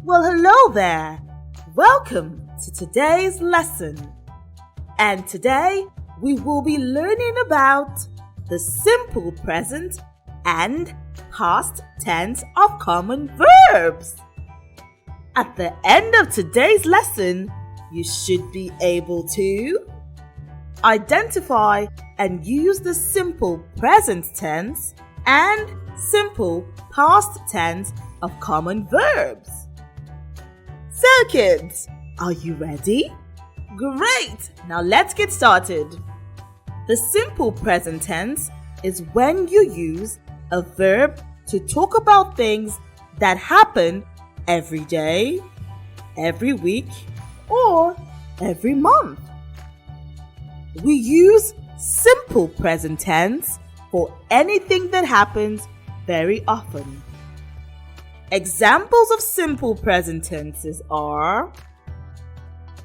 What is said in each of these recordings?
Well, hello there. Welcome to today's lesson. And today we will be learning about the simple present and past tense of common verbs. At the end of today's lesson, you should be able to identify and use the simple present tense and simple past tense of common verbs. So kids, are you ready? Great! Now let's get started. The simple present tense is when you use a verb to talk about things that happen every day, every week, or every month. We use simple present tense for anything that happens very often. Examples of simple present tenses are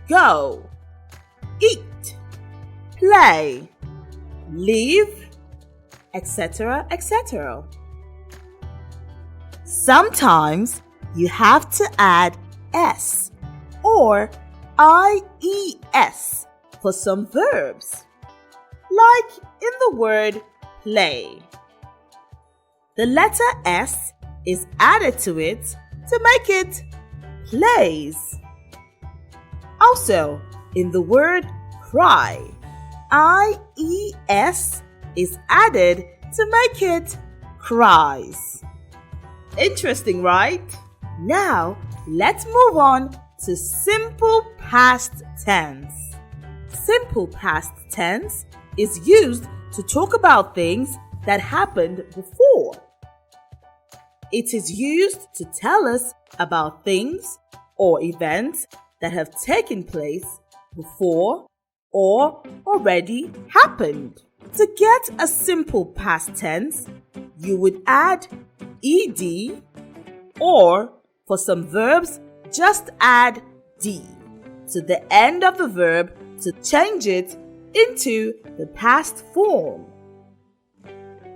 go, eat, play, leave, etc., etc. Sometimes you have to add s or ies for some verbs, like in the word play. The letter s is added to it to make it plays. Also, in the word cry, ies is added to make it cries. Interesting, right? Now, let's move on to simple past tense. Simple past tense is used to talk about things that happened before. It is used to tell us about things or events that have taken place before or already happened. To get a simple past tense, you would add ed, or for some verbs, just add d to the end of the verb to change it into the past form.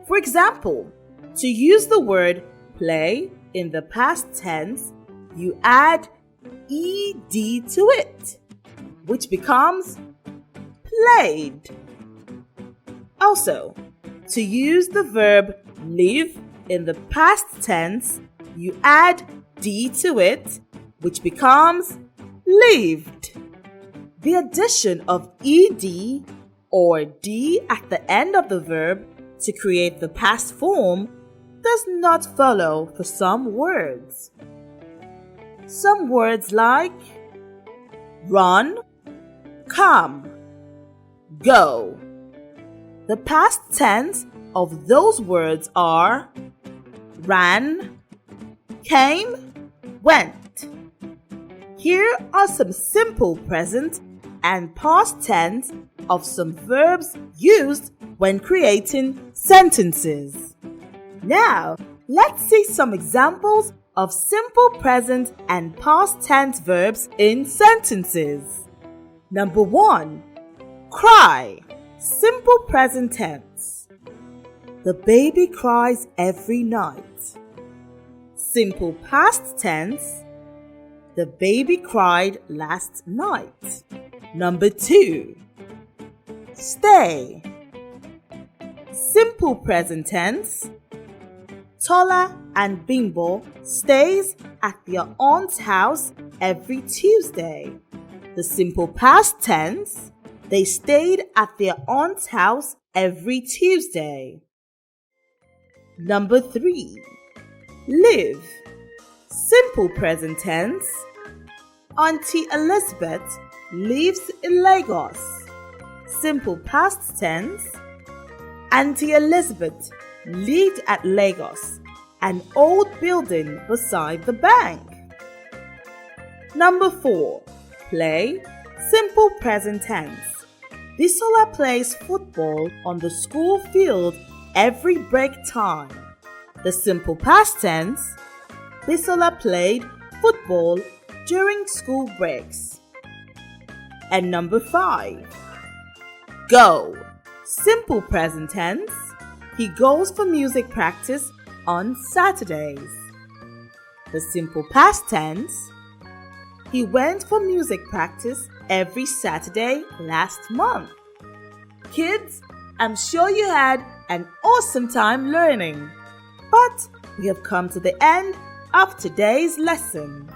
For example, to use the word play in the past tense, you add ed to it, which becomes played. Also, to use the verb live in the past tense, you add d to it, which becomes lived. The addition of ed or d at the end of the verb to create the past form does not follow for some words. Some words like run, come, go. The past tense of those words are ran, came, went. Here are some simple present and past tense of some verbs used when creating sentences. Now, let's see some examples of simple present and past tense verbs in sentences. Number 1, cry, simple present tense. The baby cries every night. Simple past tense, the baby cried last night. Number 2, stay, simple present tense. Tola and Bimbo stays at their aunt's house every Tuesday. The simple past tense, they stayed at their aunt's house every Tuesday. Number 3, live, simple present tense. Auntie Elizabeth lives in Lagos. Simple past tense, Auntie Elizabeth lived at Lagos, an old building beside the bank. Number 4, play, simple present tense. Bisola plays football on the school field every break time. The simple past tense, Bisola played football during school breaks. And number 5, go, simple present tense. He goes for music practice on Saturdays. The simple past tense, He went for music practice every Saturday last month. Kids, I'm sure you had an awesome time learning. But we have come to the end of today's lesson.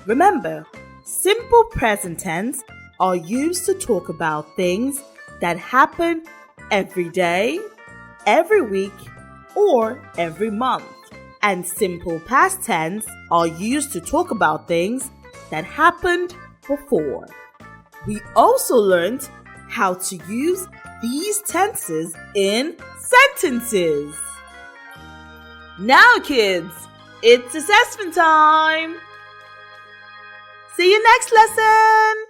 Remember, simple present tense are used to talk about things that happen every day, every week, or every month. And simple past tense are used to talk about things that happened before. We also learned how to use these tenses in sentences. Now, kids, it's assessment time. See you next lesson.